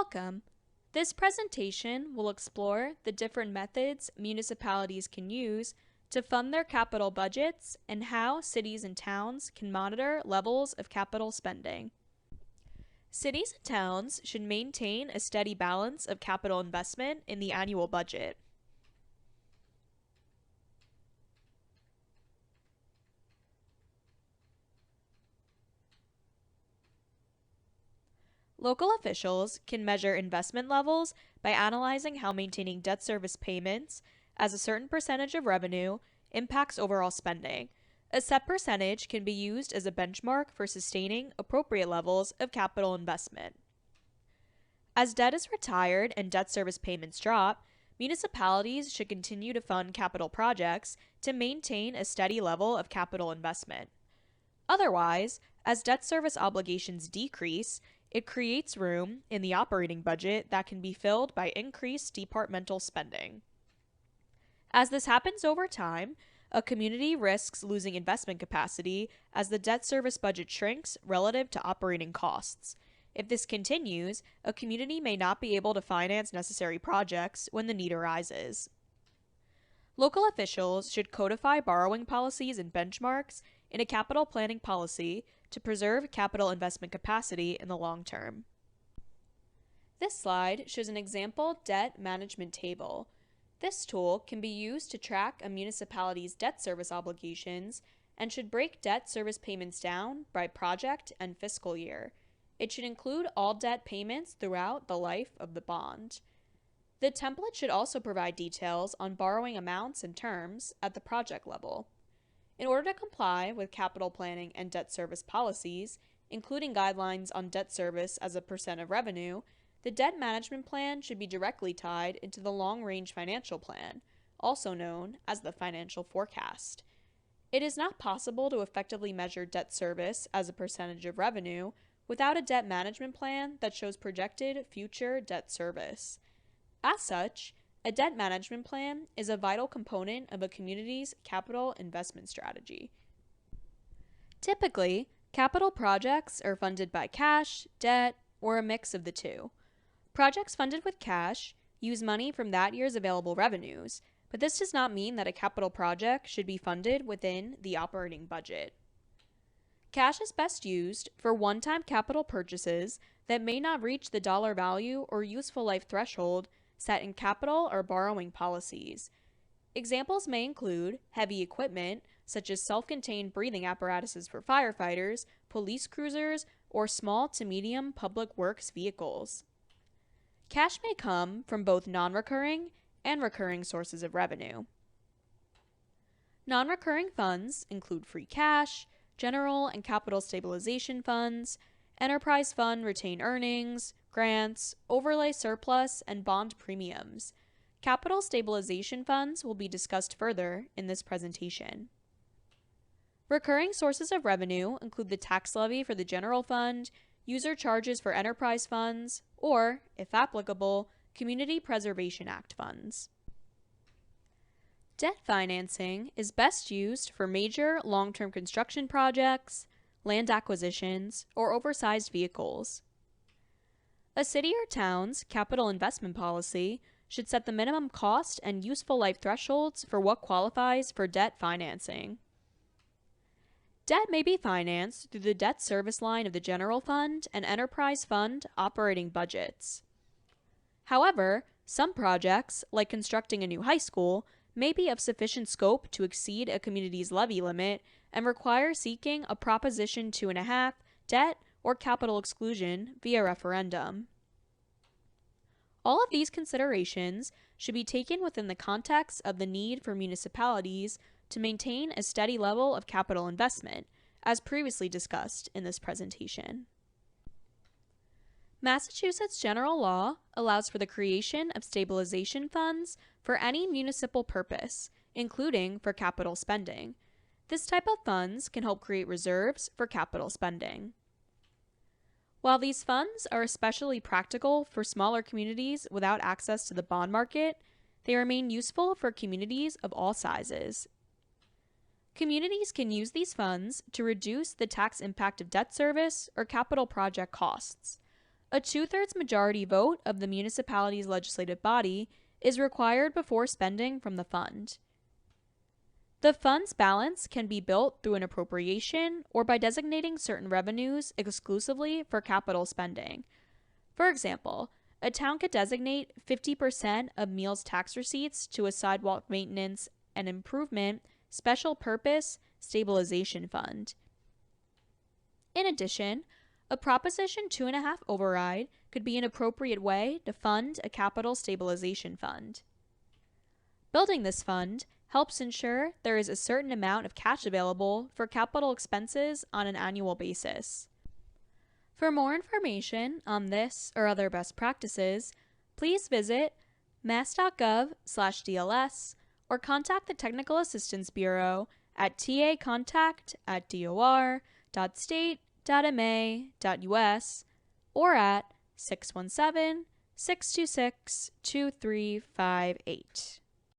Welcome! This presentation will explore the different methods municipalities can use to fund their capital budgets and how cities and towns can monitor levels of capital spending. Cities and towns should maintain a steady balance of capital investment in the annual budget. Local officials can measure investment levels by analyzing how maintaining debt service payments as a certain percentage of revenue impacts overall spending. A set percentage can be used as a benchmark for sustaining appropriate levels of capital investment. As debt is retired and debt service payments drop, municipalities should continue to fund capital projects to maintain a steady level of capital investment. Otherwise, as debt service obligations decrease, it creates room in the operating budget that can be filled by increased departmental spending. As this happens over time, a community risks losing investment capacity as the debt service budget shrinks relative to operating costs. If this continues, a community may not be able to finance necessary projects when the need arises. Local officials should codify borrowing policies and benchmarks in a capital planning policy to preserve capital investment capacity in the long term. This slide shows an example debt management table. This tool can be used to track a municipality's debt service obligations and should break debt service payments down by project and fiscal year. It should include all debt payments throughout the life of the bond. The template should also provide details on borrowing amounts and terms at the project level. In order to comply with capital planning and debt service policies, including guidelines on debt service as a percent of revenue, the debt management plan should be directly tied into the long-range financial plan, also known as the financial forecast. It is not possible to effectively measure debt service as a percentage of revenue without a debt management plan that shows projected future debt service. As such, a debt management plan is a vital component of a community's capital investment strategy. Typically, capital projects are funded by cash, debt, or a mix of the two. Projects funded with cash use money from that year's available revenues, but this does not mean that a capital project should be funded within the operating budget. Cash is best used for one-time capital purchases that may not reach the dollar value or useful life threshold set in capital or borrowing policies. Examples may include heavy equipment, such as self-contained breathing apparatuses for firefighters, police cruisers, or small to medium public works vehicles. Cash may come from both non-recurring and recurring sources of revenue. Non-recurring funds include free cash, general and capital stabilization funds, enterprise fund retained earnings, grants, overlay surplus, and bond premiums. Capital stabilization funds will be discussed further in this presentation. Recurring sources of revenue include the tax levy for the general fund, user charges for enterprise funds, or, if applicable, Community Preservation Act funds. Debt financing is best used for major long-term construction projects, land acquisitions, or oversized vehicles. A city or town's capital investment policy should set the minimum cost and useful life thresholds for what qualifies for debt financing. Debt may be financed through the debt service line of the general fund and enterprise fund operating budgets. However, some projects, like constructing a new high school, may be of sufficient scope to exceed a community's levy limit and require seeking a Proposition 2.5 debt or capital exclusion via referendum. All of these considerations should be taken within the context of the need for municipalities to maintain a steady level of capital investment, as previously discussed in this presentation. Massachusetts general law allows for the creation of stabilization funds for any municipal purpose, including for capital spending. This type of funds can help create reserves for capital spending. While these funds are especially practical for smaller communities without access to the bond market, they remain useful for communities of all sizes. Communities can use these funds to reduce the tax impact of debt service or capital project costs. A two-thirds majority vote of the municipality's legislative body is required before spending from the fund. The fund's balance can be built through an appropriation or by designating certain revenues exclusively for capital spending. For example, a town could designate 50% of meals tax receipts to a sidewalk maintenance and improvement special purpose stabilization fund. In addition, a Proposition 2.5 override could be an appropriate way to fund a capital stabilization fund. Building this fund helps ensure there is a certain amount of cash available for capital expenses on an annual basis. For more information on this or other best practices, please visit mass.gov/DLS or contact the Technical Assistance Bureau at tacontact@dor.state.ma.us or at 617-626-2358.